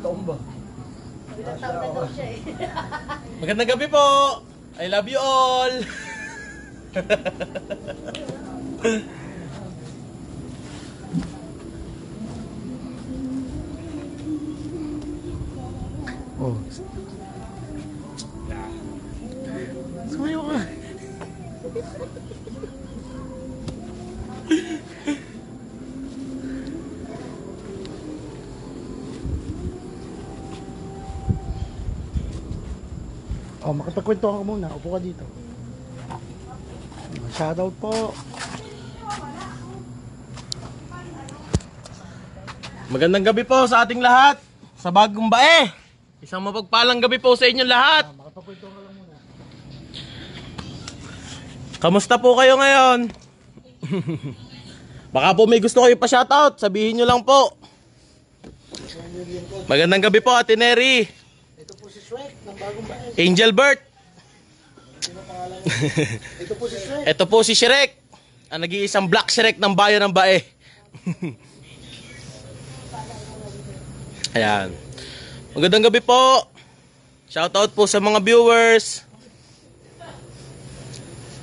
ilang taon ba? Ilang taon na daw siya eh. Magandang gabi po. I love you all. Oh. Sumayo ka. Oh, makipagkwentuhan ka muna. Upo ka dito. Shoutout po. Magandang gabi po sa ating lahat. Sa Bagong Bae. Isang mapagpalang gabi po sa inyong lahat. Makipagkwentuhan ka lang muna. Kamusta po kayo ngayon? Baka po may gusto kayo pa-shoutout. Sabihin nyo lang po. Magandang gabi po, Ate Neri. Ito po si Shrek ng Bagong Bae. Angel Bert. Ito po si Shrek. Ito po si Shrek. Ang nag-iisang Black Shrek ng bayan ng Bae. Ayan. Magandang gabi po. Shoutout po sa mga viewers.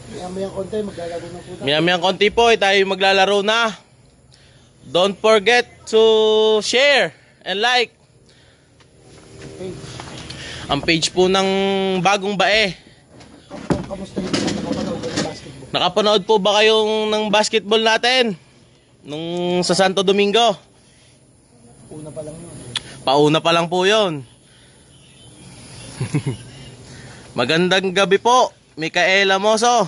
Mayamayang konti, maglalaro na po tayo. Miyamiyang konti po, tayo maglalaro na. Don't forget to share and like Okay. ang page po ng Bagong Bae. Kamusta rin naman nakapanood ng basketball? Nakapanood po ba kayong ng basketball natin? Nung sa Santo Domingo? Una pa lang yun. Pauna pa lang po yun. Magandang gabi po, Micaela Moso.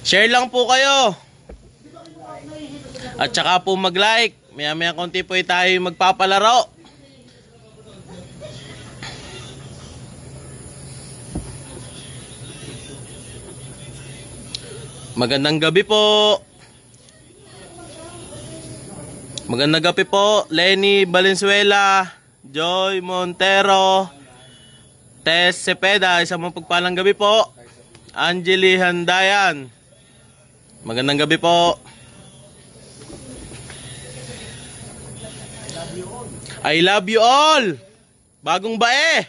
Share lang po kayo. At saka po mag-like. Maya-maya konti po tayo magpapalaro. Magandang gabi po. Magandang gabi po, Lenny Valenzuela, Joy Montero, Tess Cepeda, isang mapagpalang gabi po. Angeli Handayan. Magandang gabi po. I love you all. Bagong Bae.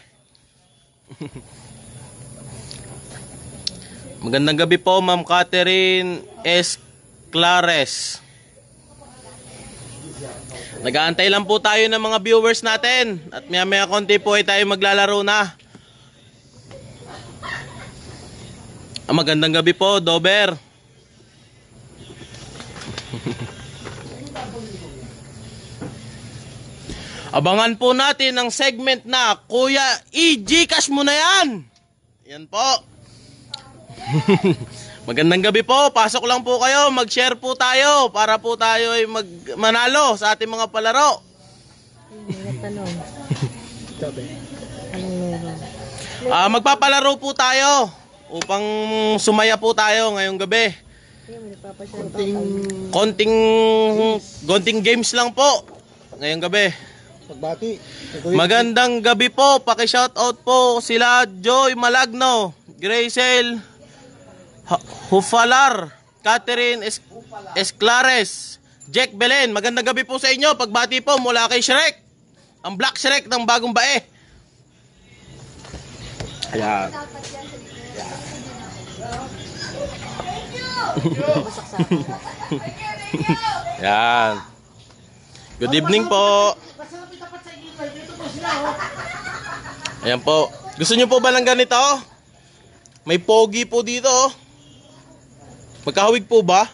Magandang gabi po, Ma'am Catherine S. Clares. Nag-aantay lang po tayo ng mga viewers natin. At maya-maya konti po ay tayo maglalaro na. Magandang gabi po, Dober. Abangan po natin ang segment na Kuya i-Gcash mo na yan. Yan po. Magandang gabi po. Pasok lang po kayo. Mag-share po tayo para po tayo ay manalo sa ating mga palaro. May tanong. Sabi. Anong meron? Magpapalaro po tayo upang sumaya po tayo ngayong gabi. May nagpapasyal. Konting games lang po ngayong gabi. Pagbati. Magandang gabi po. Paki-shoutout po sila Joy Malagno, Gracel Hufalar, Catherine Esclares, Jack Belen. Magandang gabi po sa inyo. Pagbati po mula kay Shrek, ang Black Shrek ng Bagong Bae. Ayan. Ayan. Good evening po. Ayan po. Gusto nyo po ba ng ganito? May pogi po dito. Magkahawig po ba?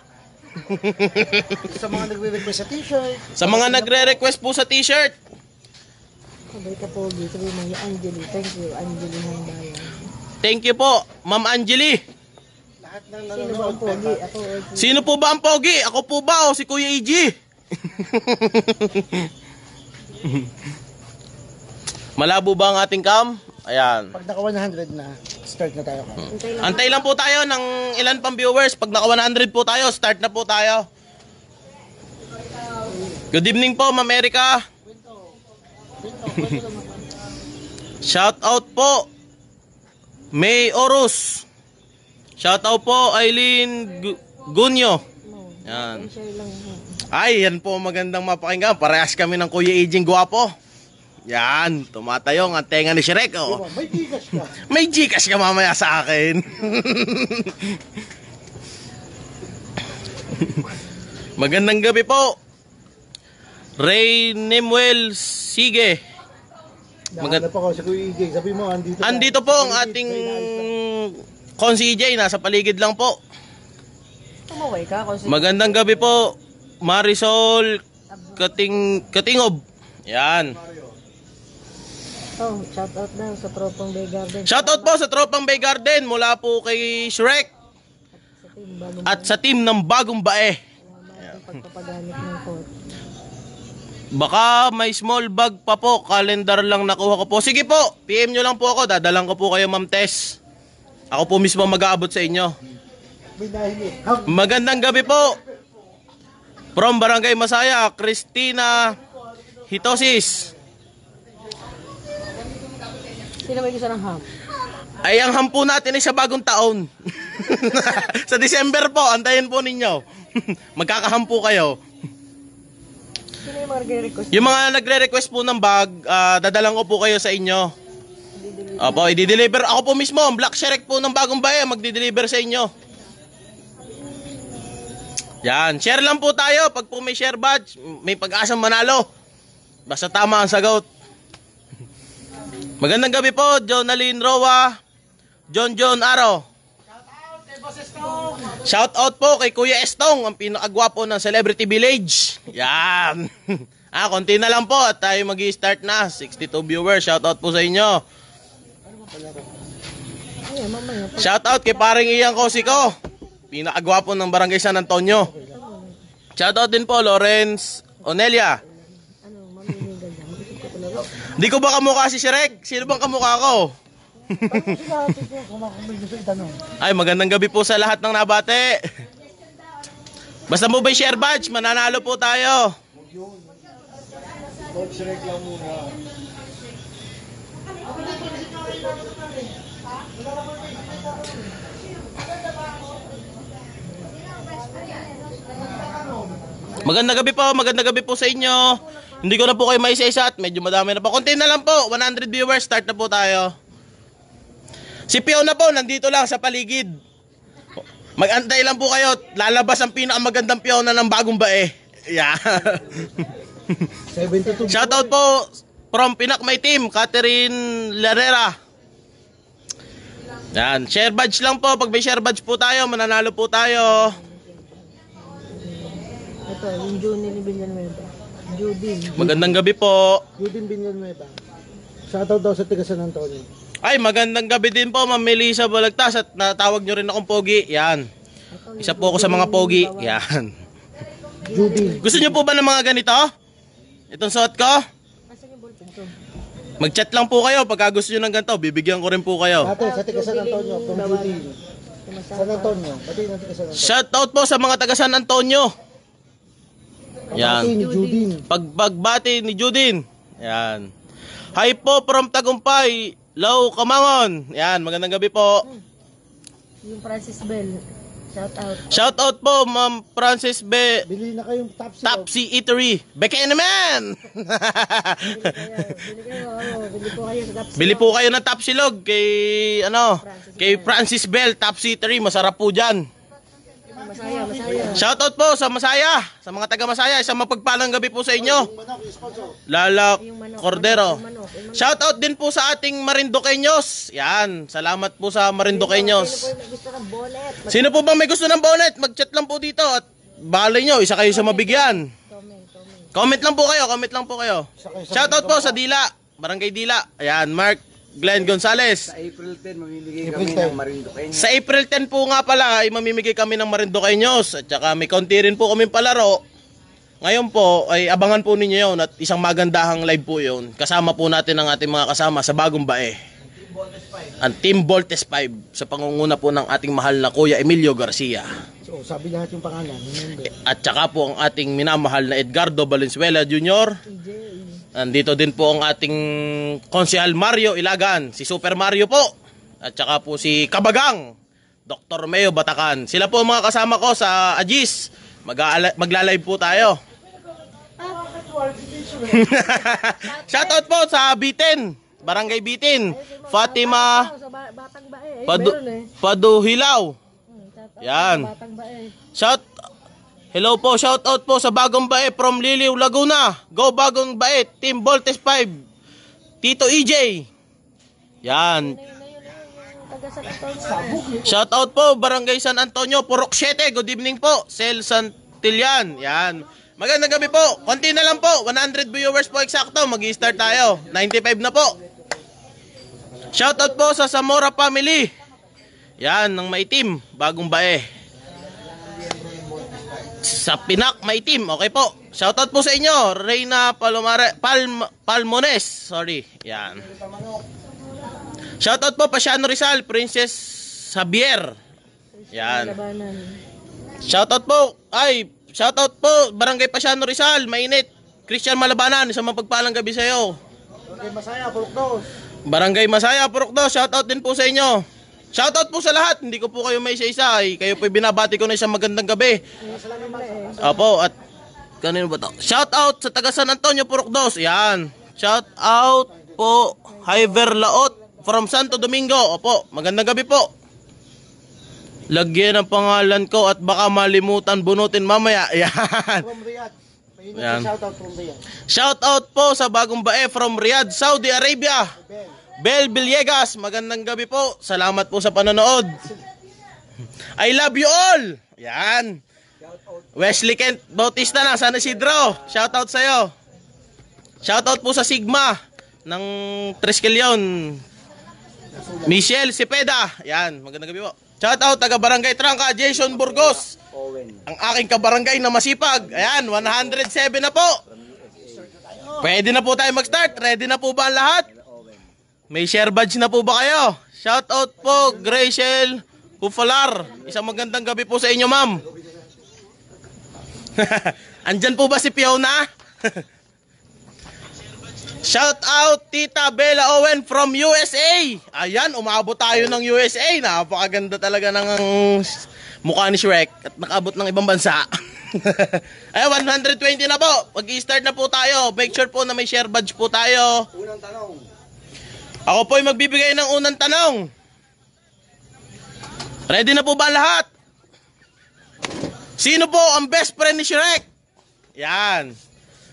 Sa mga nagre-request sa t-shirt. Sa mga nagre-request po sa t-shirt. Sabay ka po dito. Sabi mo, Angeli. Thank you, Angeli Handayan. Thank you po, Ma'am Angeli. Lahat ng Sino ba ang pogi? Ako o si... Sino po ba ang pogi? Ako po ba o si Kuya EG? Malabo ba ang ating cam? Ayan. Pag naka 100 na, start na tayo. Antay lang po tayo ng ilan pang viewers. Pag naka 100 po tayo, start na po tayo. Good evening po, Ma'am Erica. Shout out po, May Orus. Shout out po, Eileen Gunyo. Yan. Share lang. Ay, yan po magandang mapakinggan. Parehas kami ng Kuya Aging Guwapo. Yan, tumatayong ang tenga ni Shrek. Oh. May tigas ka. May Gcash ka mamaya sa akin. Magandang gabi po. Ray Nemuel Sige. Maganda pa ko sa Kuya Igay. Sabi mo, Andito po ang ating Konsi EJ, nasa paligid lang po. Tumaway ka. Magandang gabi po, Marisol Katingob. Yan. Oh, shout out daw sa Tropang Bay Garden. Shoutout po sa Tropang Bay Garden mula po kay Shrek Sa team, bagong at sa team ng Bagong Bae. salamat ang pagpapagamit ng court. Baka may small bag pa po, calendar lang nakuha ko po. Sige po, PM nyo lang po ako, dadalang ko po kayo Ma'am Tess. Ako po mismo mag-aabot sa inyo. Magandang gabi po. From Barangay Masaya, Christina Hitosis. Sino may gusto ng ham? Ay, ang hampo natin ay sa bagong taon. Sa December po, antayin po ninyo. Magkakahampo kayo. Sino yung mga nagre-request? Yung mga nagre-request po ng bag, dadalang ko po kayo sa inyo. Opo, i-deliver. Ako po mismo, ang Black Shrek po ng Bagong Bayan, magdi-deliver sa inyo. Yan, share lang po tayo. Pag po may share badge, may pag-asang manalo. Basta tama ang sagot. Magandang gabi po, Jonaline Roa, John Aro. Shout out po kay Kuya Estong, ang pinakagwapo ng Celebrity Village. Yan. Konti na lang po at tayo magi-start na. 62 viewers, shout out po sa inyo. Ay, mamaya. Shout out kay paring Iyang Kosiko, pinakagwapo ng Barangay San Antonio. Shout out din po Lawrence Onelia. Ano, mamimigay na. Mag-isip ko talaga. Di ko ba kamukha si Shrek? Sino bang kamukha ko? Ay, magandang gabi po sa lahat ng nabate. Basta mo ba share badge, mananalo po tayo. Magandang gabi po sa inyo. Hindi ko na po kayo maisa-isa at medyo madami na po. Konti na lang po, 100 viewers, start na po tayo. Si Fiona po, nandito lang sa paligid. Mag-antay lang po kayo, lalabas ang pinakamagandang Fiona ng Bagong Bae. Yeah. 72. Shoutout po from Pinak My Team, Catherine Larera. Yan, share badge lang po. Pag may share badge po tayo, mananalo po tayo. Ito, yung June ni Villanueva. Judin. Magandang gabi po. Judin Villanueva. Shoutout daw sa taga San Antonio. Ay, magandang gabi din po, Ma'am Melissa Balagtas, at natawag nyo rin akong pogi. Yan. Isa po ako sa mga pogi. Yan. Judin. Gusto nyo po ba ng mga ganito? Itong suot ko? Asan yung ballpen ko? Mag-chat lang po kayo pagka gusto nyo ng ganito. Bibigyan ko rin po kayo. Ate, sa taga San Antonio. From Judin. San Antonio. Pati ng taga San Antonio. Shoutout po sa mga taga San Antonio. Pati Yan. ni Judin. Pagbati ni Judin. Yan. Hi po from Tagumpay. Low Kamangon. Yan, magandang gabi po. Yung Francis Bell. Shout out. Shoutout po, Ma'am Francis B. Bili na kayong Tapsi. Tapsi Eatery. Beke naman! Bili po kayo sa Tapsi. Bili po kayo ng Tapsilog kay kay Francis Bell Tapsi Eatery. Masarap po diyan. Masaya. Shoutout po sa Masaya, sa mga taga Masaya. Isang mapagpalang gabi po sa inyo. Lala Cordero. Shoutout din po sa ating Marinduqueños. Yan, salamat po sa Marinduqueños. Gusto ng bonnet. Sino po bang may gusto ng bonnet? Mag-chat lang po dito at balay nyo, isa kayo sa mabigyan. Comment lang po kayo. Shoutout po sa Dila, Barangay Dila. Ayan, Mark Glenn Gonzales. Sa April 10, mamimigay kami ng Marinduqueños. Sa April 10 po nga pala ay mamimigay kami ng Marinduqueños at saka may konti rin po kaming palaro. Ngayon po ay abangan po ninyo yun at isang magandahang live po yun. Kasama po natin ang ating mga kasama sa Bagong Bae. Ang Team Voltes 5 sa pangunguna po ng ating mahal na Kuya Emilio Garcia. So, sabi lahat yung pangalan. Remember. At saka po ang ating minamahal na Edgardo Valenzuela Jr. Nandito din po ang ating Konsehal Mario Ilagan, si Super Mario po. At saka po si Kabagang, Dr. Meo Batacan. Sila po ang mga kasama ko sa Agis. Magla-live po tayo. Shoutout po sa Bitin, Barangay Bitin, Fatima Sa Batang Bae. Padu Meron eh. Paduhilaw. Shoutout Yan. sa Batang Bae. Hello po, shoutout po sa Bagong Bae from Liliw, Laguna. Go Bagong Bae, Team Voltes 5. Tito EJ. Yan. Yung taga San Antonio. Shoutout po, Barangay San Antonio, Purok 7. Good evening po, Sel Santillan. Yan. Magandang gabi po. Konti na lang po. 100 viewers po eksakto. Mag-i-start tayo. 95 na po. Shoutout po sa Zamora family. Yan, ng Maitim, Bagong Bae. Sa Pinak, Maitim. Okay po. Shoutout po sa inyo, Reyna Palmones. Sorry. Yan. Shoutout po, Pasiano Rizal, Princess Xavier. Yan. Labanan. Shoutout po. Shoutout po, Barangay Pasiano Rizal, mainit. Christian Malabanan, isang mapagpalang gabi sa iyo. Okay, Masaya, Purokdos. Barangay Masaya, Purokdo, shoutout din po sa inyo. Shoutout po sa lahat, hindi ko po kayo may isa-isa. Kayo po binabati ko na isang magandang gabi. Opo, at kanino ba to? Shoutout sa taga San Antonio, Purokdos. Yan. Shoutout po, Hyver Laot from Santo Domingo. Opo, magandang gabi po. Lagyan ang pangalan ko at baka malimutan bunutin mamaya. Yan. From Riyadh. May Yan. shoutout from Riyadh. Shoutout po sa Bagong Bae from Riyadh, Saudi Arabia. Bel Villegas, magandang gabi po. Salamat po sa panonood. I love you all. Yan. Wesley Kent Bautista na, San Isidro. Shoutout sa'yo. Shoutout po sa Sigma ng Triskelion. Michelle Cepeda. Yan, magandang gabi po. Shoutout taga Barangay Trangka, Jason Burgos. Ang aking kabarangay na masipag. Ayan, 107 na po. Pwede na po tayo mag-start. Ready na po ba ang lahat? May share badge na po ba kayo? Shoutout po, Graciel Hufalar. Isang magandang gabi po sa inyo, ma'am. Andyan po ba si Fiona? Shoutout Tita Bella Owen from USA. Ayan, umabot tayo ng USA. Napakaganda talaga ng mukha ni Shrek at nakaabot ng ibang bansa. Ay, 120 na po. Mag-i-start na po tayo. Make sure po na may share badge po tayo. Unang tanong. Ako po ay magbibigay ng unang tanong. Ready na po ba lahat? Sino po ang best friend ni Shrek? Yan.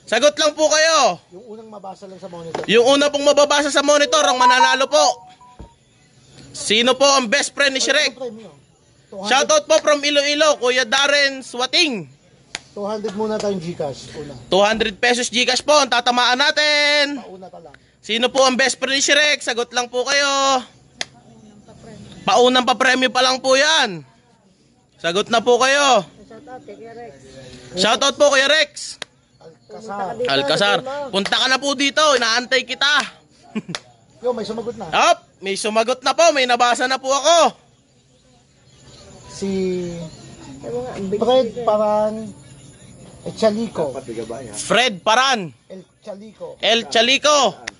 Sagot lang po kayo. Yung unang mabasa lang sa monitor. Yung una pong mababasa sa monitor ang mananalo po. Sino po ang best friend ni Shrek? Shoutout po from Iloilo, Kuya Darren Swating. 200 muna tayong Gcash. Una. 200 pesos Gcash po ang tatamaan natin. Pauna ka lang. Sino po ang best friend ni Shrek? Sagot lang po kayo. Paunang pa-premyo pa lang po yan. Sagot na po kayo. Shoutout kay Kuya Rex. Shoutout po Kuya Rex. Alcazar. Alcazar, punta ka na po dito. Inaantay kita. Yo, may sumagot na. Up, may sumagot na po. May nabasa na po ako. Si Ay, mga ambig. Fred Paran Chalico. Patiga ba yan? Fred Paran, El Chalico. El Chalico.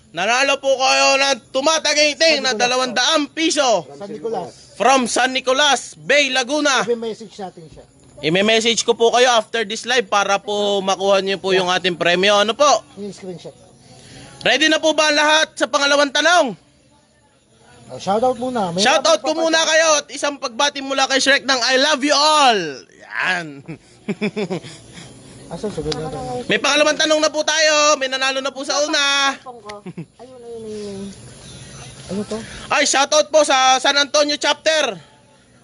Nanalo po kayo ng tumataginting na 200 piso San Nicolas. from San Nicolas, Bay, Laguna. I-message natin siya. I-message ko po kayo after this live para po makuha niyo po yung ating premyo. Ano po? Yung screenshot. Ready na po ba ang lahat sa pangalawang tanong? Shoutout muna. May Shoutout ko muna kayo at isang pagbati mula kay Shrek ng I love you all. Yan. Asan sagot na ito? May pangalawang tanong na po tayo. May nanalo na po sa una. Ayun. Ano to? Ay, shoutout po sa San Antonio chapter.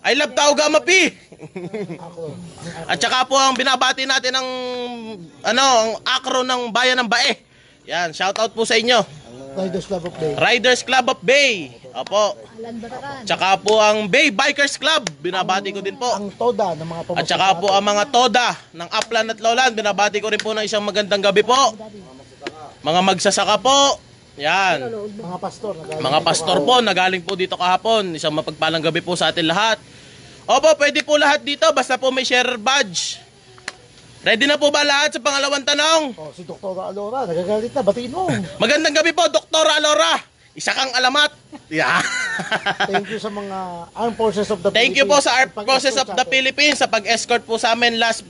I love Taugama P. Ako. At saka po ang binabati natin ng ang akro ng bayan ng Bae. Yan, shoutout po sa inyo. Riders Club of Day. Riders Club of Bay. Opo. Tsaka po ang Bay Bikers Club. Binabati ko din po. Ang Toda ng mga At saka po ang mga Toda ng Upland at Lowland. Binabati ko rin po ng isang magandang gabi po. Mga magsasaka po. Yan. mga pastor. Mga pastor po, nagaling po dito kahapon. Isang mapagpalang gabi po sa atin lahat. Opo, pwede po lahat dito. Basta po may share badge. Ready na po ba lahat sa pangalawang tanong? Oh, si Dr. Alora, nagagalit na. Batiin mo. Magandang gabi po, Dr. Alora. Isa kang alamat. Yeah. Thank you sa mga Armed Forces of the Thank you Philippines. po sa Armed Forces of the Philippines sa pag-escort po sa amin last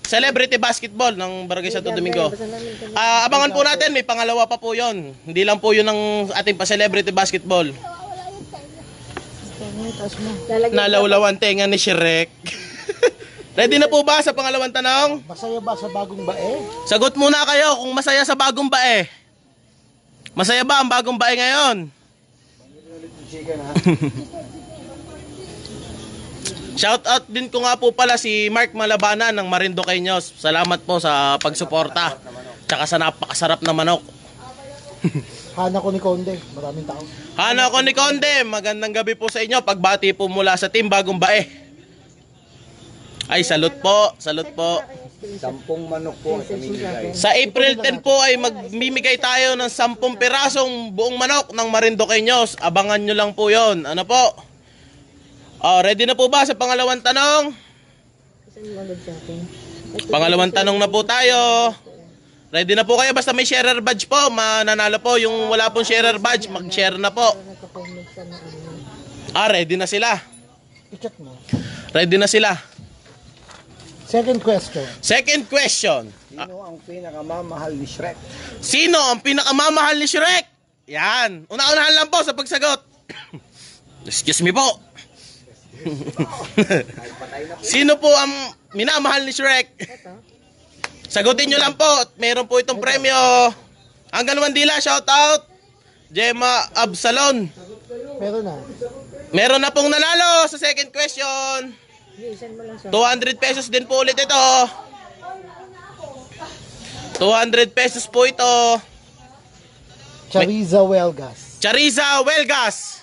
celebrity basketball ng Barangay Santo Domingo. Basta namin kami. Abangan po natin, may pangalawa pa po yon. Hindi lang po yun ang ating pa-celebrity basketball. Taas mo. Lalagyan Nalawlawan tenga ni Shrek. Ready na po ba sa pangalawang tanong? Masaya ba sa bagong bae? Sagot muna kayo kung masaya sa bagong bae. Masaya ba ang bagong bae ngayon? Chicken ha. Shout out din ko nga po pala si Mark Malabana ng Marinduqueños. Salamat po sa pagsuporta. Tsaka sa napakasarap na manok. Hana ko ni Conde. Maraming tao. Hana ko ni Conde, magandang gabi po sa inyo. Pagbati po mula sa team Bagong Bae. Ay, salute po, salute po. 10 manok po ang namimigay. Sa April 10 po ay magmimigay tayo ng 10 pirasong buong manok ng Marinduqueños. Abangan nyo lang po yon. Ano po? Oh, ready na po ba sa pangalawang tanong? Saan yung agad sa akin? Pangalawang tanong na po tayo. Ready na po kayo? Basta may sharer badge po. Mananalo po. Yung wala pong sharer badge, mag-share na po. Nagka-comment ka na Ready na sila. I-check mo. Ready na sila. Second question. Second question. Sino ang pinakamamahal ni Shrek? Sino ang pinakamamahal ni Shrek? Yan. Una-unahan lang po sa pagsagot. Excuse me po. Sino po ang minamahal ni Shrek? Sagutin nyo lang po. Meron po itong premyo. Hanggang Mandila, shout out. Gemma Absalon. Meron na. Meron na pong nanalo sa second question. Saan mo lang sa 200 pesos din po ulit ito. 200 pesos po ito. Chariza Welgas. Chariza Welgas.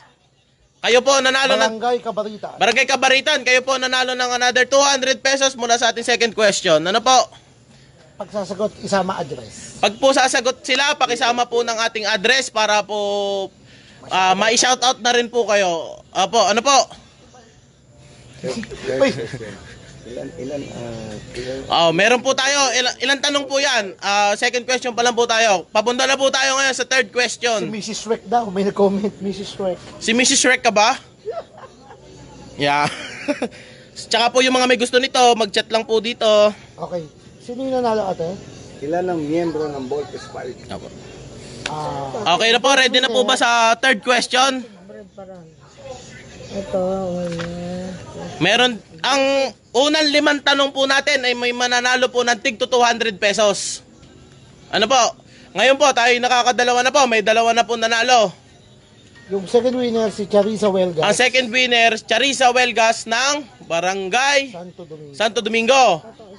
Kayo po nanalo ng Barangay Cabarita. Barangay Kabaritan. Kayo po nanalo ng another 200 pesos mula sa ating second question. Ano po? Pagsasagot, isama address. Pag po sasagot sila, pakisama po ng ating address para po ma-shoutout na rin po kayo. Apo, ano po? Ilan Meron po tayo. Ilang tanong po yan? Second question pa lang po tayo. Papunta na po tayo ngayon sa third Si question. Mrs. Shrek daw. May nag-comment, Mrs. Shrek. Si Mrs. Shrek ka ba? Yeah. Tsaka po yung mga may gusto nito, mag-chat lang po dito. Okay. Sino yung nanalo ate? Ilan ang miyembro ng Voltes Party? Okay na po, ready na po ba sa third question? bread parang. Ito, wala. Meron, ang unang 5 tanong po natin ay may mananalo po ng tig to 200 pesos. Ano po? Ngayon po, tayo nakakadalawa na po. May dalawa na po nanalo. Yung second winner, si Chariza Welgas. Ang second winner, Charissa Welgas ng Barangay Santo Domingo. Santo Domingo.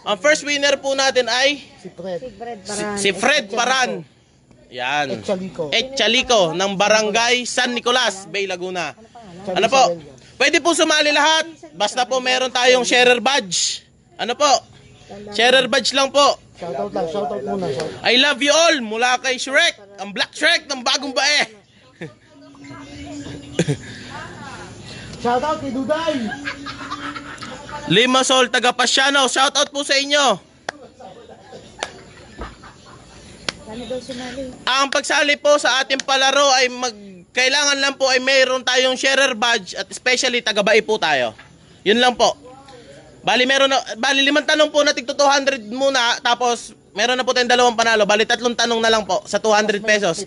Ang first winner po natin ay Si Fred. Bread parang. si Fred Paran. Yan. Etchalico. Etchalico ng Barangay San Nicolas, Bay Laguna. Chariza Ano po? Welgas. Pwede po sumali lahat. Basta po meron tayong sharer badge. Ano po? Sharer badge lang po. Shoutout lang. Shoutout muna. Shoutout. I love you all mula kay Shrek, ang Black Shrek ng Bagong Bae. Shoutout kay Duday. Limasol taga Pasiano, shout out po sa inyo. Ano daw sumali? Ang pagsali po sa ating palaro ay kailangan lang po ay mayroon tayong sharer badge at especially taga Bae po tayo. Yun lang po. Bali 5 tanong po na tig 200 muna, tapos meron na po tayong 2 panalo. Bali 3 tanong na lang po sa 200 pesos.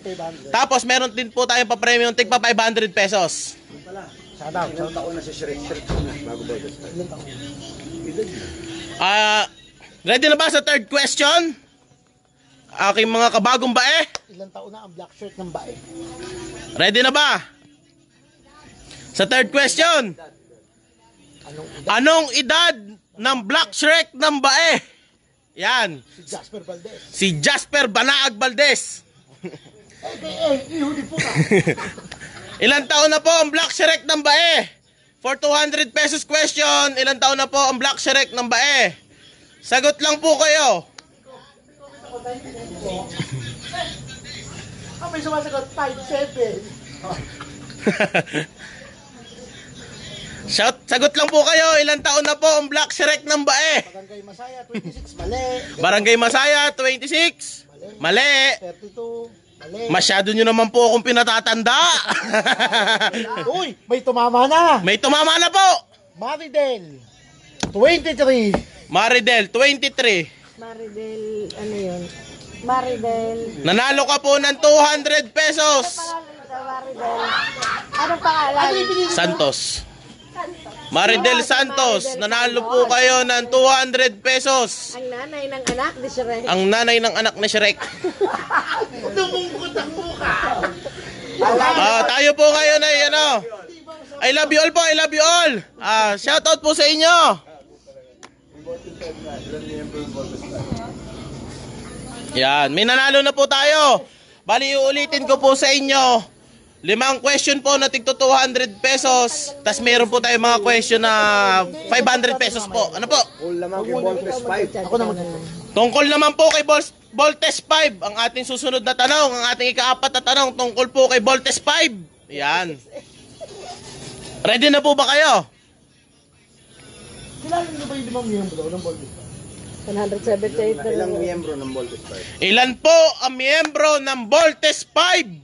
Tapos meron din po tayong pa-premium tig pa 500 pesos. Shoutout. Ilang taon na si Shrek? Bago Voltes Party. Ready na ba sa third question? Aking mga kabagong bae? Ilang taon na ang black shirt ng bae? Ready na ba? Sa third question. Anong edad ng Black Shrek ng bae? Yan. Si Jasper Valdez. Si Jasper Banaag Valdez. Ihuli po na. Ilang taon na po ang Black Shrek ng bae? For 200 pesos question, ilang taon na po ang Black Shrek ng bae? Sagot lang po kayo. May sumasagot 5-7. Sagot lang po kayo, ilang taon na po ang Black Shrek ng bae? Barangay Masaya 26. Mali. Barangay Masaya, 26. Mali. 32. Mali. Masyado nyo naman po akong pinatatanda. Uy, may tumama na. May tumama na po. Maridel. 23. Maridel, 23. Maridel, ano yun? Maridel. Nanalo ka po ng 200 pesos. Maridel. Anong pangalan? Santos. Maridel Santos, nanalo po kayo ng 200 pesos. Ang nanay ng anak ni Shrek. Ang nanay ng anak ni Shrek. Tayo po ngayon ay ano. I love you all po, I love you all. Shout out po sa inyo. Yan, may nanalo na po tayo. Bali, uulitin ko po sa inyo. 5 question po na tigto 200 pesos. Tapos meron po tayo mga question na 500 pesos po. Ano po? All naman kay Voltes 5. Ako naman. Tungkol naman po kay Voltes 5. Ang ating susunod na tanong, ang ating ika-4 na tanong, tungkol po kay Voltes 5. Yan. Ready na po ba kayo? Kilala niyo ba yung 5 miyembro ng Voltes 178 na Ilang miyembro ng Voltes 5? Ilan po ang miyembro ng Voltes 5?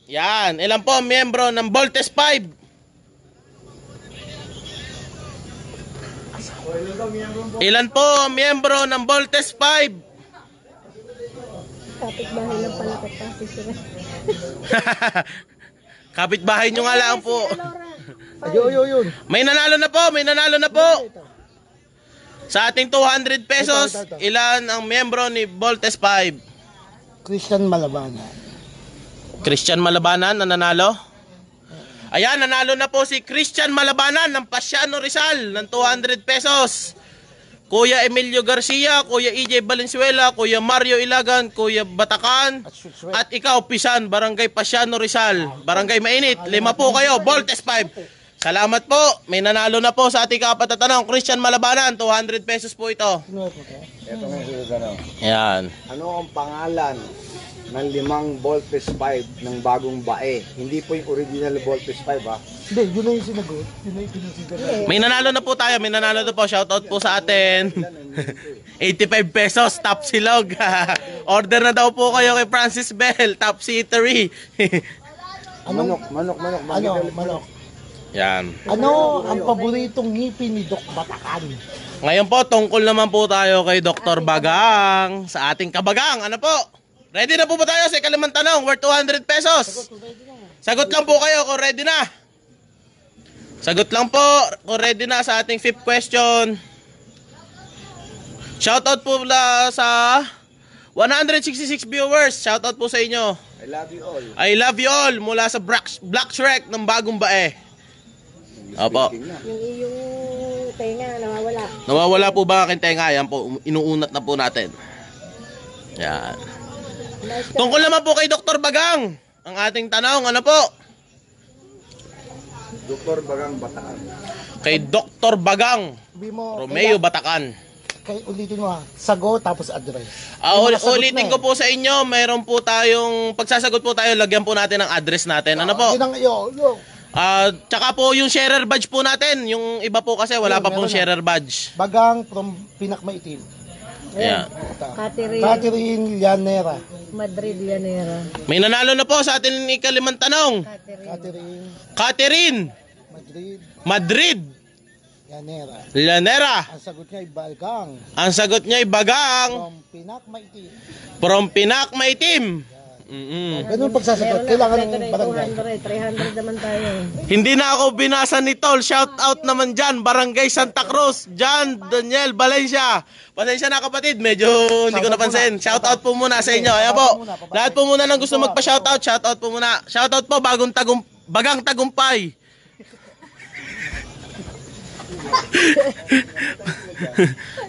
Yan. Ilan po ang miyembro ng Voltes 5? Ilan po ang miyembro ng Voltes 5? Kapit-bahay lang pala kita si Shrek. Kapit-bahay nyo nga lang po. Ayun. May nanalo na po, may nanalo na po. Sa ating 200 pesos, ilan ang miyembro ni Voltes 5? Christian Malabanan. Christian Malabanan na nanalo? Ayan, nanalo na po si Christian Malabanan ng Pasiano Rizal ng 200 pesos. Kuya Emilio Garcia, Kuya EJ Valenzuela, Kuya Mario Ilagan, Kuya Batakan, at ikaw, Pisan, Barangay Pasiano Rizal, Barangay Mainit. 5 po kayo, Voltes 5. Salamat po. May nanalo na po sa ating kapat na tanong. Christian Malabanan, 200 pesos po ito. Ito nga yung tanong. Ayan. Ano ang pangalan ng 5 Voltes 5 ng bagong bae? Hindi po yung original Voltes 5 ha. Hindi, yun na yung sinagot. Yun na yung pinasigagot. May nanalo na po tayo. May nanalo na po. Shoutout po sa atin. 85 pesos. Top Silog. Order na daw po kayo kay Francis Bell. Top Eatery. Manok. Manok. Yan. Ano ang paboritong ngipin ni Doc Batakan? Ngayon po, tungkol naman po tayo kay Dr. Bagang. Sa ating kabagang. Ano po? Ready na po ba tayo sa ikalimang tanong? Worth 200 pesos. Sagot lang po kayo kung ready na. Sagot lang po kung ready na sa ating 5th question. Shoutout po sa 166 viewers. Shoutout po sa inyo. I love you all. I love you all mula sa Black Shrek ng Bagong Bae. Opo. Yung iyong tenga nawawala. Nawawala po ba aking tenga? Yan po, inuunat na po natin. Yan. Tungkol naman po kay Dr. Bagang. Ang ating tanong, ano po? Dr. Bagang Bataan. Kay Dr. Bagang. Sabi mo, Romeo Batakan. ulitin mo ha. Sagot tapos address. Ulitin ko po sa inyo, mayroon po tayong, pagsasagot po tayo, lagyan po natin ang address natin. Ano po? Yo. Tsaka po yung sharer badge po natin. Yung iba po kasi wala pa pong sharer badge. Bagang from Pinakmaitim. Ayan. Catherine Llanera. Madrid Llanera. May nanalo na po sa atin ikalimang tanong. Catherine Madrid Llanera. Llanera. Ang sagot niya ay Bagang. Ang sagot niya ay Bagang From Pinakmaitim. from Pinakmaitim. Ganun pagsasagot. Kailangan ng barangay. 300 naman tayo. Hindi na ako binasa ni Tol. Shout out naman dyan. Barangay Santa Cruz. Jan Daniel Valencia. Pasensya na kapatid. Medyo hindi ko napansin. Shout out po muna sa inyo. Ayan po. Lahat po muna nang gusto magpa-shout out. Shout out po muna. Shout out po Bagang Tagumpay.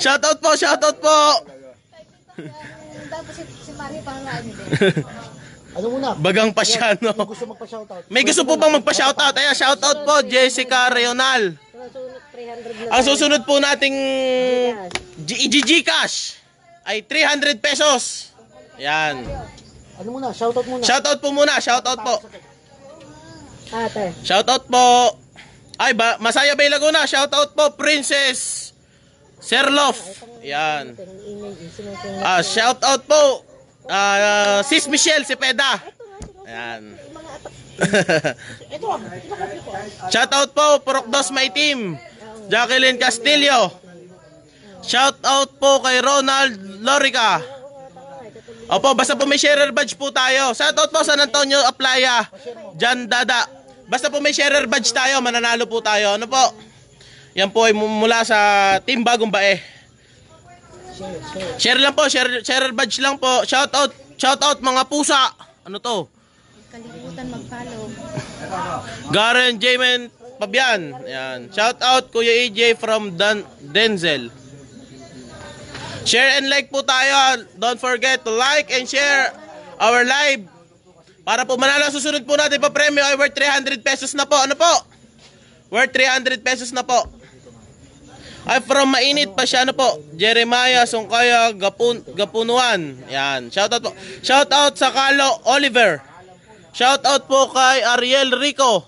Shout out po. Tapos si Marie pangalan niyo. Ano muna? Bagang Pasiano. Yung gusto magpa-shoutout. May gusto po bang magpa-shoutout? Ayan, shoutout po Jessica Reonal. Susunod 300 na. Ang susunod po nating Gcash ay 300 pesos. Yan. Ano muna? Shoutout muna. Shoutout po muna. Shoutout po. Ate. Shoutout po. Ay, Masaya Bay Laguna. Shoutout po Princess Serlof. Yan. Shoutout po Sis Michelle Cepeda. Yan. Shoutout po Purokdos My Team. Jacqueline Castillo. Shout out po kay Ronald Lorica. Opo, basta po may sharer badge po tayo. Shout out po San Antonio Aplaya. Jan Dada. Basta po may sharer badge tayo, mananalo po tayo. Ano po? Yan po ay mula sa Team Bagong Bae. Share lang po, sharer badge lang po. Shout out mga pusa. Ano to? Kalimutan mag-follow. Garen Jamin Pabian. Yan. Shout out Kuya EJ from Denzel. Share and like po tayo. Don't forget to like and share our live. Para po manalo, susunod po natin pa premyo ay worth 300 pesos na po. Ano po? Worth 300 pesos na po. Ay from mainit pa siya. Ano po? Jeremiah Sungkaya Gapunuan. Yan. Shout out po. Shout out sa Carlo Oliver. Shout out po kay Ariel Rico.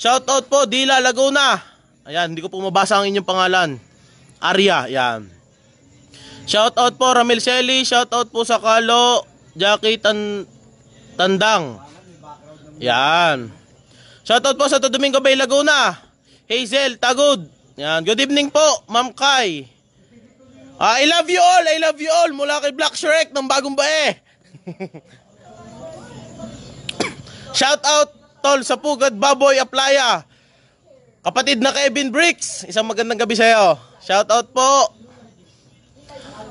Shout out po Dila Laguna. Ayan, hindi ko po mabasa ang inyong pangalan. Arya, yan. Shout out po Ramil Shelly. Shout out po sa Carlo Jackie Tandang. Yan. Shoutout po sa Domingo Bay, Laguna. Hazel Tagud. Yan. Good evening po, Ma'am Kai. I love you all. I love you all. Mula kay Black Shrek ng Bagong Bae. Shoutout tol sa Pugad Baboy Aplaya. Kapatid na Kevin Bricks. Isang magandang gabi sa iyo. Shoutout po.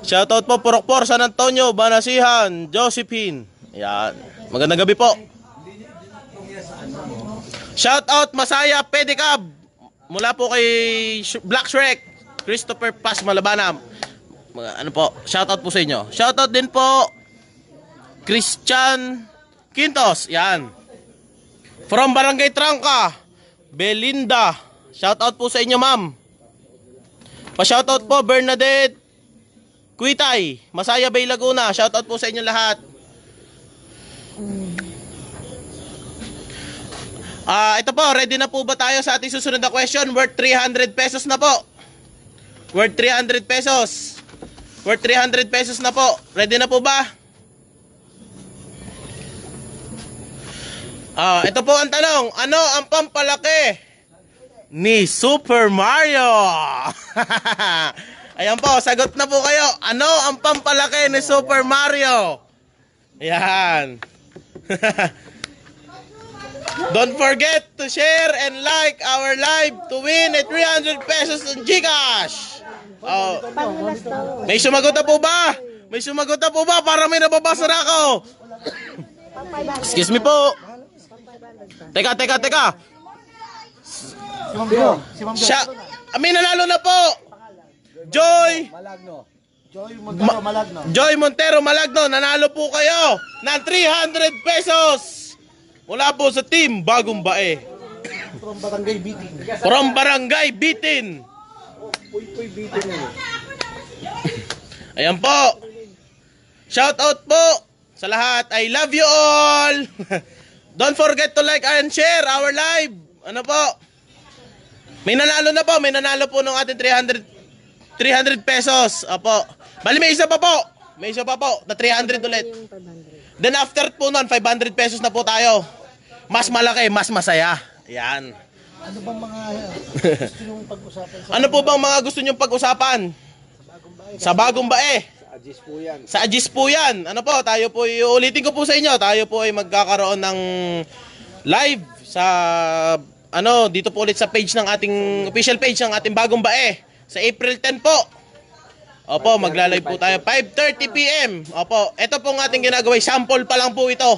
Shoutout po Purokpor San Antonio, Banasihan, Josephine. Yan. Magandang gabi po. Shout out Masaya Pedicab. Mula po kay Black Shrek, Christopher Paz Malabana. Ano po? Shout out po sa inyo. Shout out din po Christian Quintos. Yan. From Barangay Trangka, Belinda. Shout out po sa inyo, ma'am. Pa-shout out po Bernadette Kuitay, Masaya Bay, Laguna. Shout out po sa inyo lahat. Ito po, ready na po ba tayo sa ating susunod na question? Worth 300 pesos na po. Worth 300 pesos. Worth 300 pesos na po. Ready na po ba? Ito po ang tanong. Ano ang pampalaki ni Super Mario? Ayan po, sagot na po kayo. Ano ang pampalaki ni Super Mario? Ayan. Don't forget to share and like our live to win a 300 pesos on GCash. May sumagot na po ba? May sumagot na po ba? Para may nababasa na ako. Excuse me po. Teka. May nanalo na po. Joy Montero Malagno. Nanalo po kayo ng 300 pesos. Mula po sa Team Bagong Bae. From Barangay Bitin. From Barangay Bitin. Ayan po. Shout out po sa lahat. I love you all. Don't forget to like and share our live. Ano po? May nanalo na po. May nanalo po ng ating 300 pesos. Opo. Bali may isa pa po. May isa pa po. Na 300 ulit. Then after po nun, 500 pesos na po tayo. Mas malaki, mas masaya. Yan. Ano bang mga gusto nyong pag-usapan? Ano po bang mga gusto nyong pag-usapan? Sa Bagong Bae. Ajis po yan. Sa Ajis po yan. Ano po, tayo po, ulitin ko po sa inyo, tayo po ay magkakaroon ng live sa, dito po ulit sa page ng ating, official page ng ating Bagong Bae. Sa April 10 po. Opo, magla-live po tayo 5:30 PM. Opo, ito pong ating ginagawa, sample pa lang po ito.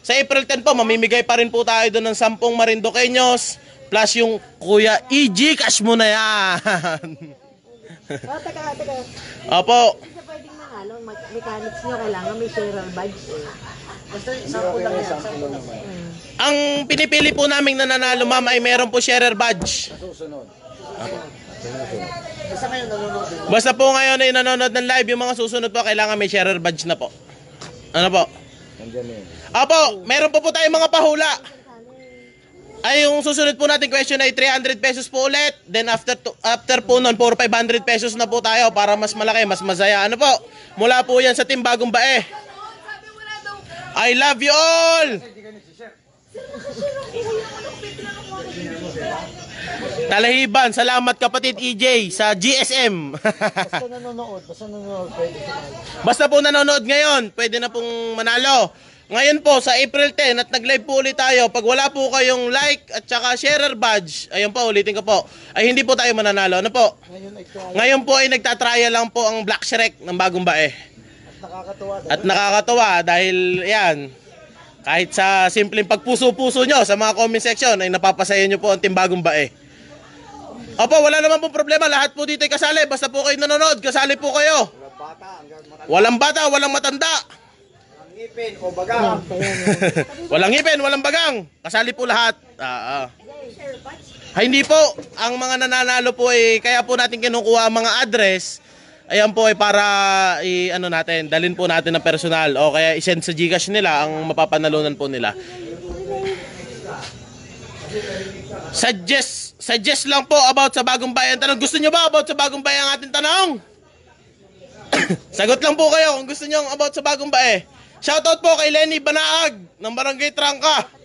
Sa April 10 po, mamimigay pa rin po tayo doon ng 10 Marinduqueños plus yung Kuya EG cash mo na yan. Teka. Opo. Hindi pwedeng manalo. Mechanics nyo kailangan may sharer badge eh. Basta sample lang yan. Ang pinipili po naming nananalo, ma'am, ay meron po sharer badge. Susunod. Basta ngayon nanonood din. Basta po ngayon ay nanonood ng live, yung mga susunod po, kailangan may sharer badge na po. Ano po? Nandiyan yun. Opo, meron po tayong mga pahula. Ay, yung susunod po natin question ay 300 pesos po ulit. Then after po nun, 500 pesos na po tayo para mas malaki, mas masaya. Ano po? Mula po yan sa Team Bagong Bae. I love you all! Talahiban, salamat kapatid EJ sa GSM. Basta nanonood, pwede sumali. Basta po nanonood ngayon, pwede na pong manalo. Ngayon po sa April 10 at nag-live po ulit tayo. Pag wala po kayong like at saka sharer badge, ayun po, ulitin ko po, ay hindi po tayo mananalo. Ano po? Ngayon po ay nagtatrial lang po ang Black Shrek ng bagong bae. At nakakatuwa dahil yan, kahit sa simpleng pagpuso-puso nyo sa mga comment section ay napapasaya nyo po ang Team Bagong Bae. Opo, wala naman pong problema. Lahat po dito ay kasali. Basta po kayo nanonood, kasali po kayo. Walang bata, walang matanda. Walang ngipin o bagang. Walang ngipin, walang bagang. Kasali po lahat. Ay, hindi po. Ang mga nananalo po ay kaya po natin kinukuha ang mga address. Ayan po ay para dalhin po natin ng personal o kaya i-send sa GCash nila ang mapapanalunan po nila. Suggest lang po about sa Bagong Bayan. Tanong, gusto nyo ba about sa Bagong Bayan ang ating tanong? Sagot lang po kayo kung gusto nyo about sa Bagong Bayan. Shoutout po kay Lenny Banaag ng Barangay Trangka.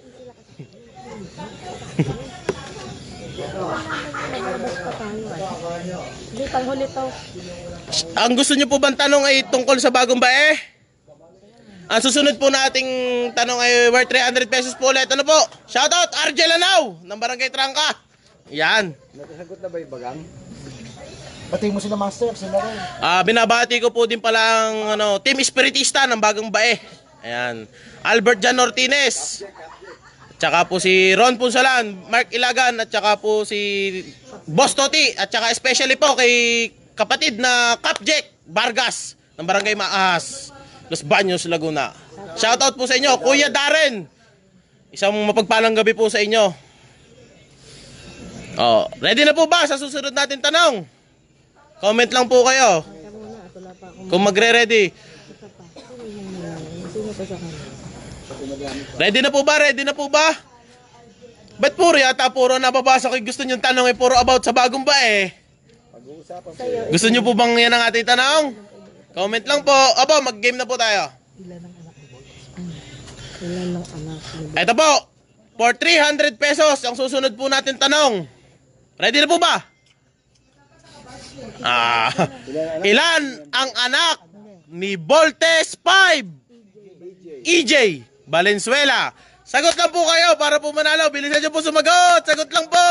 Hindi, panghuli to. Ang gusto nyo po bang tanong ay tungkol sa Bagong Bae? Ang susunod po nating tanong ay worth 300 pesos po ulit. Ano po? Shoutout RJ Lanao ng Barangay Trangka. Yan. Nakasagot na ba yung bagang? Pati mo sila master, sila rin. Binabati ko po din pala ang Team Espiritista ng Bagong Bae. Ayan. Albert Jan Ortines. Tsaka po si Ron Punsalan, Mark Ilagan, at tsaka po si Boss Toti, at tsaka especially po kay kapatid na Capjack Vargas ng Barangay Maahas, Los Baños, Laguna. Shoutout po sa inyo, Kuya Darren. Isang mapagpalang gabi po sa inyo. Ready na po ba sa susunod natin tanong? Comment lang po kayo kung magre-ready. Ready na po ba? Ready na po ba? Ba't puro yata puro nababasa ko gusto nyo tanong ay puro about sa Bagong Bae? Gusto nyo po bang yan ang ating tanong? Comment lang po. Aba, mag-game na po tayo. Ilan ng anak? Ito po, for 300 pesos ang susunod po natin tanong. Ready na po ba? Ilan ang anak ni Voltes 5 EJ Valenzuela? Sagot lang po kayo para po manalo. Bilisan nyo po sumagot. Sagot lang po.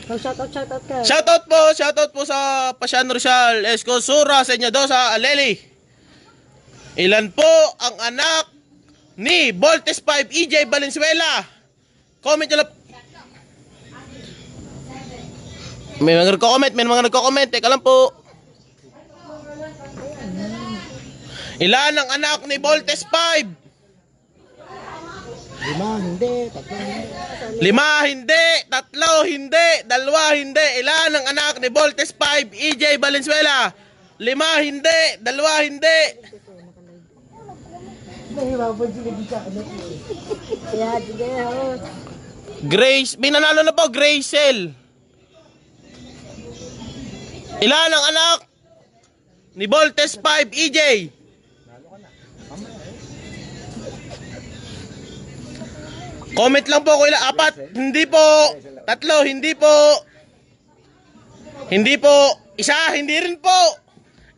Shoutout ka. Shoutout po sa Pasian Rizal Escosura sa Dosa Aleli. Ilan po ang anak ni Voltes 5 EJ Valenzuela? Comment nyo lang. May mga nagko-comment. Teka lang po. Ilan ang anak ni Voltes 5? 5, hindi, 3 hindi. 5 hindi, 3 hindi, 2 hindi. Ilan ang anak ni Voltes 5 EJ Valenzuela? 5 hindi, 2 hindi. Grace, binanalo na po, Gracel. Ilan ang anak ni Voltes 5 EJ? Comment lang po kung ilan. 4, hindi po. 3, hindi po. Hindi po. 1, hindi rin po.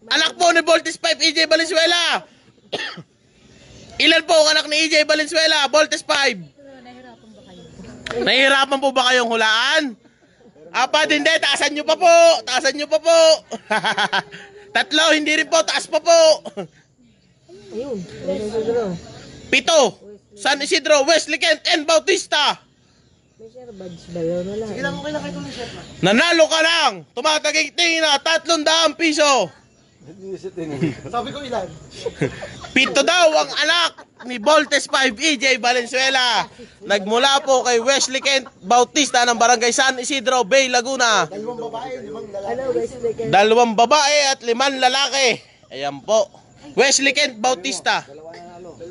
Anak po ni Voltes 5 EJ Valenzuela. Ilan po ang anak ni EJ Valenzuela? Voltes 5. Nahihirapan po ba kayong hulaan? 4, hindi. Taasan nyo pa po. 3, hindi rin po. Taas pa po. Ayun. 7. San Isidro, Wesley Kent, and Bautista. May share badge ba yun? Wala. Sige lang, okay lang kayo tuloy, chef. Nanalo ka lang. Tumataging na 300 piso. Sabi ko ilan? 7 daw ang anak ni Voltes 5 EJ Valenzuela. Nagmula po kay Wesley Kent Bautista ng Barangay San Isidro, Bay, Laguna. 2 babae, 5 lalaki. Ano, Wesley Kent? 2 babae at 5 lalaki. Ayan po. Wesley Kent Bautista.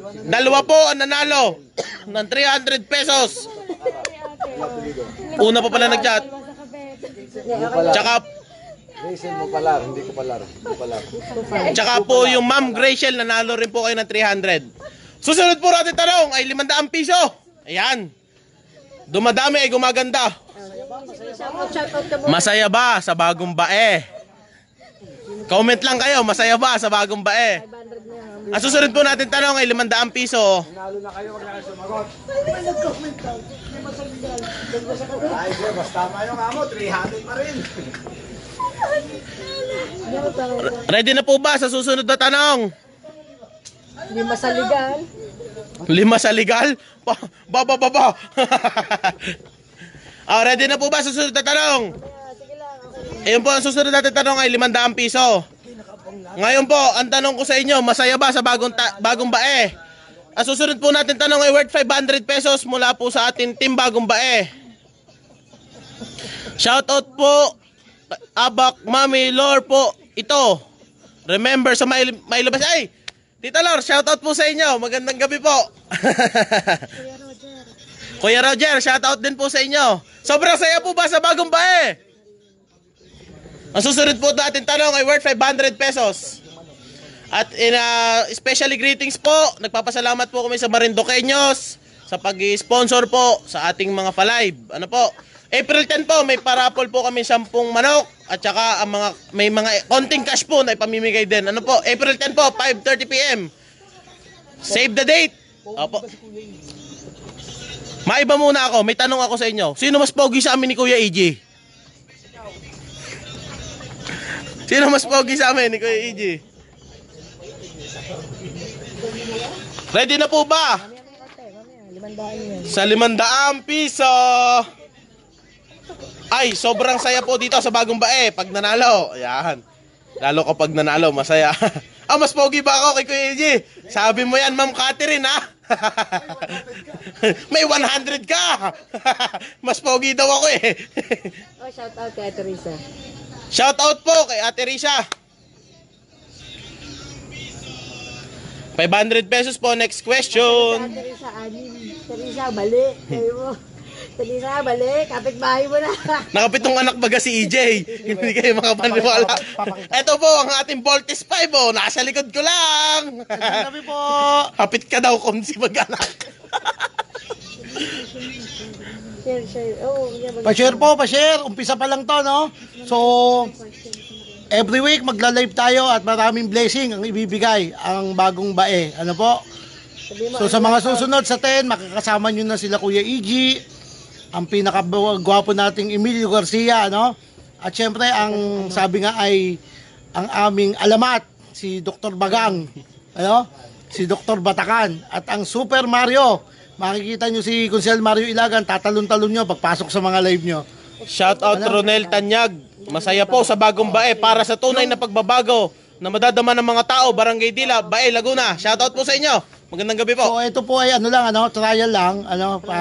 2 po ang nanalo ng 300 pesos. Una pa pala nag-chat. Tsaka Racing mo palar, hindi ko palar. Tsaka po yung Ma'am Graciel nanalo rin po kayo ng 300. Susunod po natin tanong ay 500 piso. Ayan. Dumadami ay gumaganda. Shoutout ka mo. Masaya ba sa bagong bae? Comment lang kayo, masaya ba sa bagong bae? 500 na yan. Ang susunod po natin tanong ay 500 piso. Nalo na kayo, wag na kayo sumagot. Ay, sir, basta tama yung amo, 300 pa rin. Ready na po ba sa susunod na tanong? Hindi masaligan. 5 sa legal? Ba. Ready na po ba sa susunod na tanong? Sige lang. Ayun po, ang susunod natin tanong ay 500 piso. Ngayon po, ang tanong ko sa inyo, masaya ba sa bagong bae? Ang susunod po natin tanong ay worth 500 pesos mula po sa ating team bagong bae. Shoutout po, Abak, Mami, Lor po, ito. Remember sa Mailabas. Ay, Tita Lor, shoutout po sa inyo. Magandang gabi po. Kuya Roger, shoutout din po sa inyo. Sobrang saya po ba sa bagong bae? Ang susunod po natin tanong ay worth 500 pesos. At especially greetings po, nagpapasalamat po kami sa Marindoqueños sa pag-sponsor po sa ating mga pa-live. Ano po? April 10 po, may parapol po kami 10 manok at saka ang may mga konting cash po na ipamimigay din. Ano po? April 10 po, 5:30 PM. Save the date. Opo. Maiba muna ako, may tanong ako sa inyo. Sino mas pogi sa amin ni Kuya EJ? Sino mas pogi sa amin ni Kuya EJ? Ready na po ba? Mamaya, 500 yan. Sa 500 piso. Ay, sobrang saya po dito sa bagong bae pag nanalo. Ayan. Lalo kapag nanalo, masaya. Mas pogi ba ako kay Kuya EJ? Sabi mo yan, Ma'am Catherine, ha? May 100 ka. Mas pogi daw ako eh. Shoutout kay Teresa. Shoutout po kay Ate Risa. 500 pesos po. Next question. Teresa, anim. Teresa, balik. Kayo mo. Teresa, balik. Kapit-bahay mo na. Nakapitong anak baga si EJ. Hindi kayo makapaniwala. Ito po ang ating Voltes 5. Oh. Nasa likod ko lang. Sabi po. Kapit ka daw kung si mag-anak. Share. Oh, Pa-share po, pa-share. Umpisa pa lang to, no? So, every week magla-live tayo at maraming blessing ang ibibigay ang bagong bae. Ano po? So, sa mga susunod sa 10, makakasama nyo na sila Kuya EG, ang pinakagwapo nating Emilio Garcia, ano? At syempre, ang sabi nga ay ang aming alamat, si Dr. Bagang, ano? Si Dr. Batakan. At ang Super Mario, makikita nyo si Consel Mario Ilagan, tatalon-talon nyo pagpasok sa mga live nyo. Shoutout Ronel Tanyag. Masaya po sa bagong bae para sa tunay na pagbabago na madadama ng mga tao. Barangay Dila, Bae, Laguna. Shoutout po sa inyo. Magandang gabi po. So ito po ay trial lang,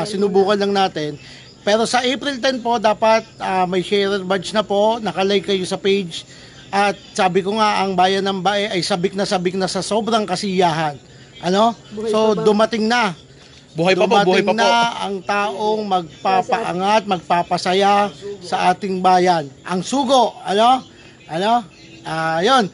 sinubukan lang natin. Pero sa April 10 po dapat may share badge na po, nakalike kayo sa page. At sabi ko nga ang Bayan ng Bae ay sabik na sa sobrang kasiyahan. So dumating na. Buhay pa po. Dumating na ang taong magpapaangat, magpapasaya sa ating bayan. Ang sugo, yun.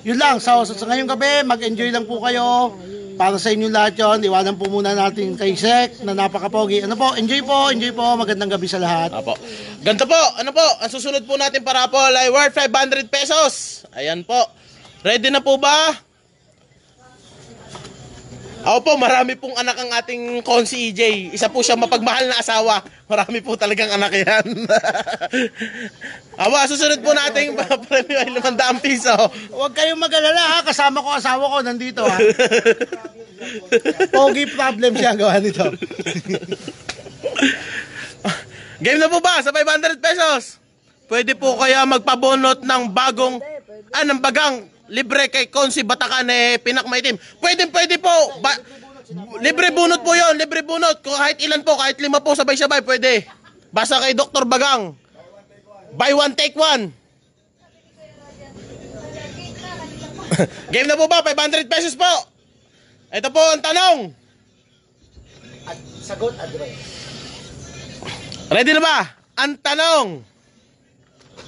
Yun lang. So, sa ngayong gabi, mag-enjoy lang po kayo. Para sa inyo lahat yun, iwanan po muna natin kay Sek na napaka-pogi. Enjoy po. Magandang gabi sa lahat. Apo. Ganito po, ang susunod po natin parapol ay worth 500 pesos. Ayan po. Ready na po ba? Ako po, marami pong anak ang ating Konsi EJ. Isa po siya mapagmahal na asawa. Marami po talagang anak yan. Susunod po natin premyo ay 500 piso. Huwag kayong mag-alala ha, kasama ko asawa ko nandito ha. Pogi problem siya gawa nito. Game na po ba sa 500 pesos? Pwede po kaya magpabonot ng ng bagang libre kay Konsi Batakan pinakmaitim. Pwede po. Libre bunot po yon, libre bunot. Kahit ilan po, kahit 5 po sabay-sabay, pwede. Basta kay Dr. Bagang. Buy one, take one. Game na po ba? 500 pesos po. Ito po ang tanong. Sagot, address. Ready na ba? Ang tanong.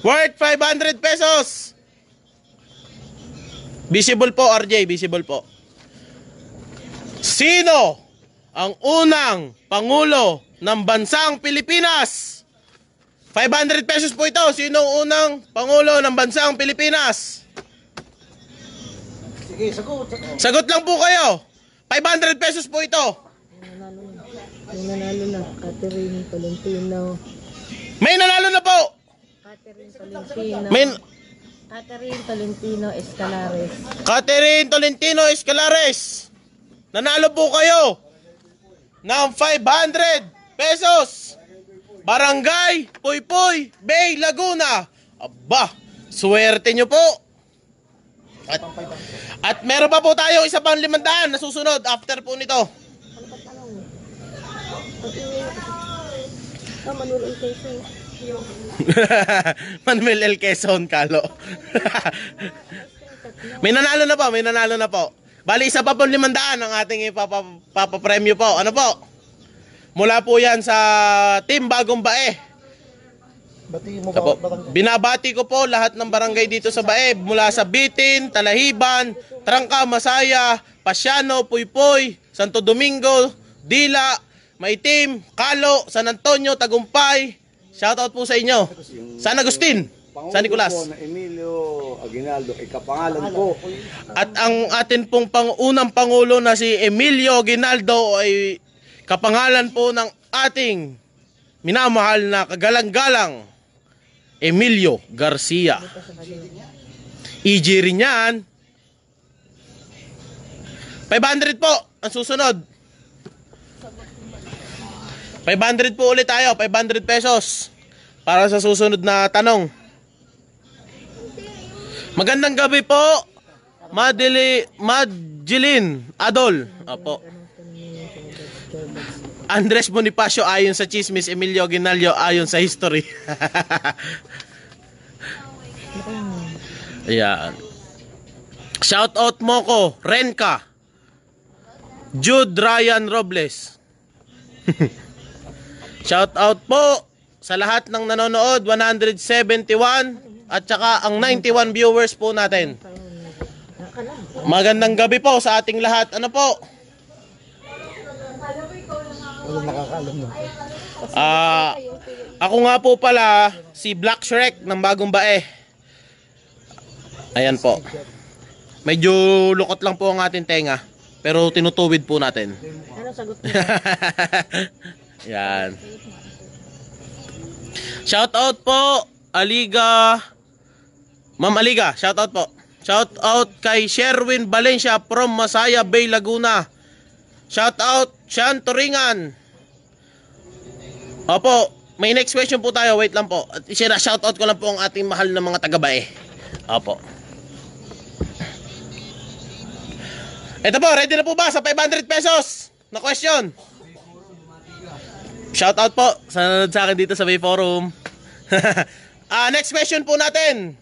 Worth 500 pesos. Visible po, RJ. Visible po. Sino ang unang Pangulo ng bansang Pilipinas? 500 pesos po ito. Sino ang unang Pangulo ng bansang Pilipinas? Sige, sagot. Sagot lang po kayo. 500 pesos po ito. May nanalo na. Catherine Tolentino. May nanalo na po. Catherine Tolentino. May Catherine Tolentino Escalares. Catherine Tolentino Escalares. Nanalo po kayo ng 500 pesos. Barangay Puypuy, Bay, Laguna. Aba, swerte nyo po. At meron pa po tayong isa pang 500 na susunod after po nito. Ano pa tanong? Manuel L. Quezon. Manuel L. Quezon, Kalo. May nanalo na po, may nanalo na po. Bali, isa pa po 500 ang ating ipapapremyo po. Ano po? Mula po yan sa Team Bagong Bae. Bati mo Apo, ba barangay? binabati ko po lahat ng barangay dito sa Bae. Mula sa Bitin, Talahiban, Trangka, Masaya, Pasiano, Puypuy, Santo Domingo, Dila, Maitim, Kalo, San Antonio, Tagumpay. Shoutout po sa inyo. San Agustin, Pangulo San Nicolas. po na Emilio Aguinaldo, ikapangalan po. At ang atin pong unang Pangulo na si Emilio Aguinaldo ay kapangalan po ng ating minamahal na kagalang-galang Emilio Garcia. EG rin yan. 500 po ang susunod. 500 po ulit tayo, 500 pesos para sa susunod na tanong. Magandang gabi po, Madeline Adol. Opo. Andres Bonifacio ayon sa chismis, Emilio Aguinaldo ayon sa history. Ayan. Shout out mo ko, Renka. Jude Ryan Robles. Shout out po sa lahat ng nanonood, 171 at saka ang 91 viewers po natin. Magandang gabi po sa ating lahat. Ano po? Walang nakakaalam mo. Ako nga po pala si Black Shrek ng Bagong Bae. Ayan po. Medyo lukot lang po ang ating tenga, pero tinutuwid po natin. Ano sagot mo? Yan. Shout out po Aliga. Ma'am Aliga, shout out po. Shout out kay Sherwin Valencia from Masaya Bay, Laguna. Shout out Sean Turingan. Opo, may next question po tayo. Wait lang po. At shout out ko lang po ang ating mahal na mga taga-Bae. Opo. Ito po, ready na po ba sa 500 pesos na question? Shout out po sa nanonood sa akin dito sa Bay Forum. Next question po natin.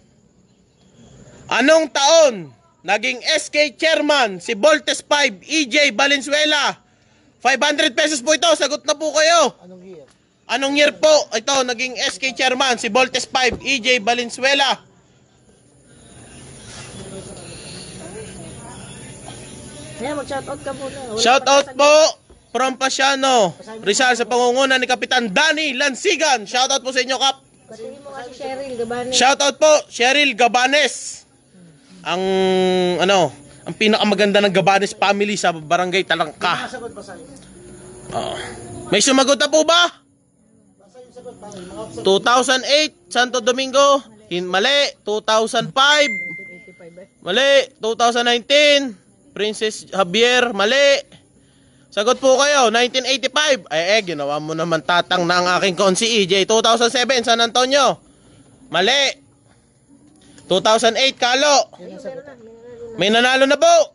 Anong taon naging SK chairman si Voltes 5 EJ Valenzuela? 500 pesos po ito. Sagot na po kayo. Anong year? Anong year po ito naging SK chairman si Voltes 5 EJ Valenzuela? Kaya mag-shoutout ka muna. Shout out po from Pasiano, Rizal sa pangunguna ni Kapitan Danny Lansigan. Shout out po sa inyo, Kap. Batiin mo nga si Cheryl Gabanes. Shout out po Cheryl Gabanes. Ang ang pinakamaganda ng Gabanes family sa Barangay Talangka. Sagot ba sa'yo? May sumagot na po ba? 2008 Santo Domingo, mali. 2005 mali. 2019 Princess Javier, mali. Sagot po kayo, 1985. Ginawa mo naman tatang na ang aking konsi EJ. 2007 San Antonio, mali. 2008 Kalo, may nanalo na po.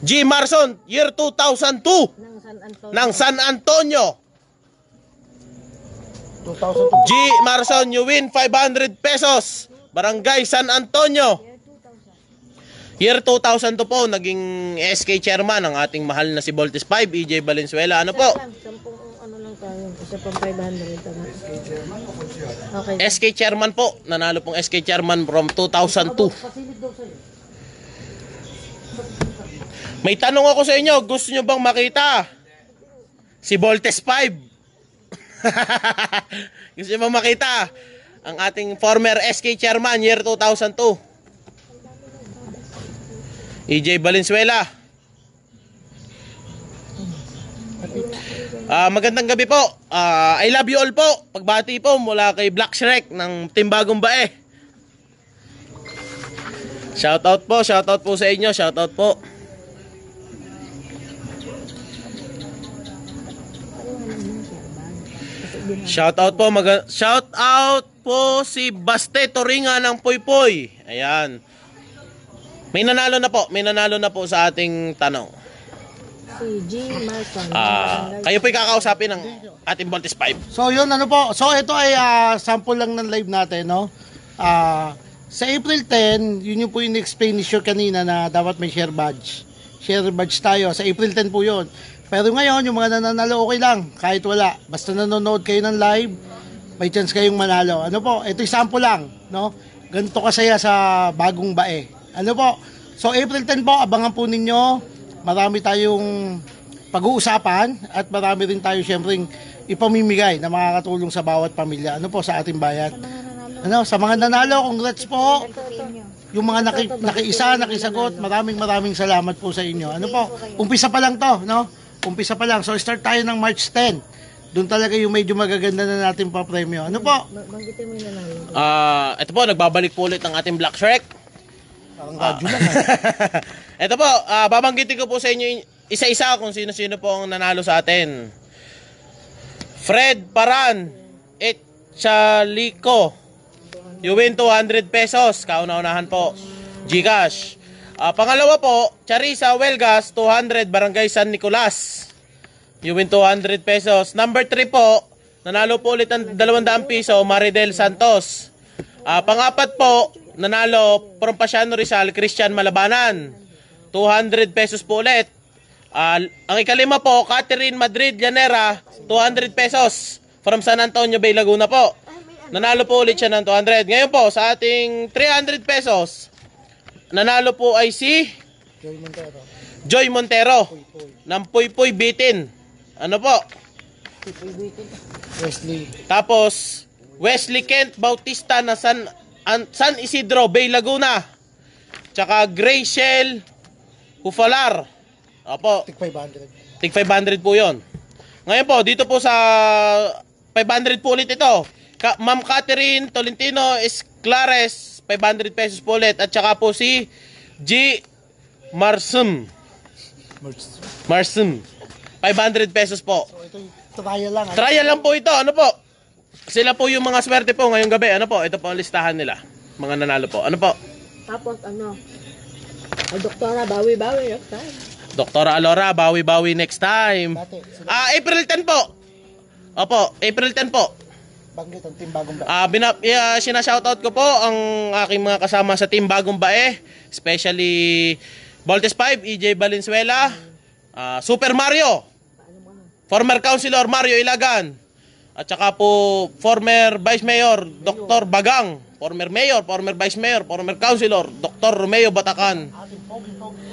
G. Marson, year 2002 ng San Antonio. 2002. G. Marson, you win 500 pesos. Barangay San Antonio. Year 2002 po, naging SK chairman ang ating mahal na si Voltes 5, EJ Valenzuela. Ano po? Sampung ano lang tayo. Isa pang 500. Okay. SK chairman po. Nanalo pong SK chairman from 2002. May tanong ako sa inyo, gusto nyo bang makita si Voltes 5? Gusto nyo bang makita ang ating former SK chairman year 2002? EJ Valenzuela. Magandang gabi po. I love you all po. Pagbati po mula kay Black Shrek ng Team Bagong Bae. Shoutout po sa inyo, shoutout po. Shoutout po si Baste Toringa ng Poypoy. Ayan. May nanalo na po sa ating tanong. Si G. Marson. Kayo po'y kakausapin ng ating Voltes 5. So yun, ano po. So ito ay sample lang ng live natin, no? Sa April 10, yun yung po yung explain ni Sure kanina na dapat may share badge. Share badge tayo. Sa April 10 po yun. Pero ngayon, yung mga nananalo, okay lang. Kahit wala. Basta nanonood kayo ng live, may chance kayong manalo. Ano po? Ito yung sample lang, no? Ganito kasaya sa Bagong Bae. Ano po? So April 10 po, abangan po ninyo. Marami tayong pag-uusapan at marami rin tayo syempreng ipamimigay na makakatulong sa bawat pamilya. Ano po sa ating bayan? Ano, sa mga nanalo, congrats po. Yung mga nakiisa, nakisagot, maraming salamat po sa inyo. Ano po? Umpisa pa lang to, no? Umpisa pa lang. So start tayo ng March 10. Doon talaga yung medyo magaganda na natin pa premyo. Ano po? Banggitin mo yung nanalo. Ito po, nagbabalik po ulit ng ating Black Shrek. Parang radyo lang. Ito po, babanggitin ko po sa inyo isa-isa kung sino-sino po ang nanalo sa atin. Fred Paran, Etchalico, you win 200 pesos. Kauna-unahan po. Gcash. Pangalawa po, Charissa Welgas, 200, Barangay San Nicolas. You win 200 pesos. Number 3 po, nanalo po ulit ng 200 piso, Maridel Santos. Pangapat po, nanalo from Pasiano Rizal, Christian Malabanan. 200 pesos po ulit. Ang ikalima po, Catherine Madrid Llanera, 200 pesos from San Antonio Bay, Laguna po. Nanalo po ulit siya ng 200. Ngayon po, sa ating 300 pesos, nanalo po ay si Joy Montero ng Poypoy Bitin. Ano po? Wesley. Tapos, Wesley Kent Bautista na San Isidro Bay, Laguna. Tsaka Grayshell Hufalar. Opo. Tig 500. Tig 500 po yon. Ngayon po, dito po sa 500 po ulit ito. Ma'am Catherine Tolentino Esclares, 500 pesos po ulit. At saka po si G. Marsum, 500 pesos po. So ito trial lang. Trial lang po ito. Ano po? Sila po yung mga swerte po ngayong gabi. Ano po? Ito po ang listahan nila. Mga nanalo po. Ano po? Tapos ano? Ay, Doktora, bawi-bawi next time. Doktora Alora, bawi-bawi next time. April 10 po. Opo, April 10 po. Banggit ang Team Bagong Bae. Sinashoutout ko po ang aking mga kasama sa Team Bagong Bae, especially Voltes 5, EJ Valenzuela, Super Mario, former Councilor Mario Ilagan, at saka po former Vice Mayor Dr. Bagang, former Mayor, former Vice Mayor, former Councilor Dr. Romeo Batacan,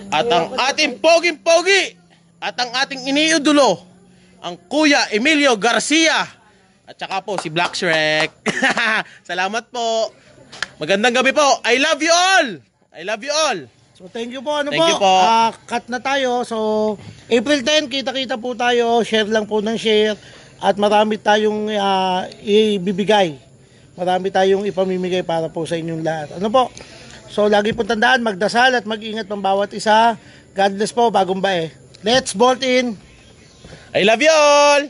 at ang ating poging-pogi at ang ating iniidolo, ang Kuya Emilio Garcia. At saka po si Black Shrek. Salamat po. Magandang gabi po. I love you all. I love you all. So thank you po. Ano Thank po? you po. Cut na tayo. So April 10, kita-kita po tayo. Share lang po ng share. At marami tayong ibibigay. Marami tayong ipamimigay para po sa inyong lahat. Ano po? So lagi po tandaan, magdasal at mag-ingat pang bawat isa. God bless po, Bagong Bae. Let's bolt in. I love you all.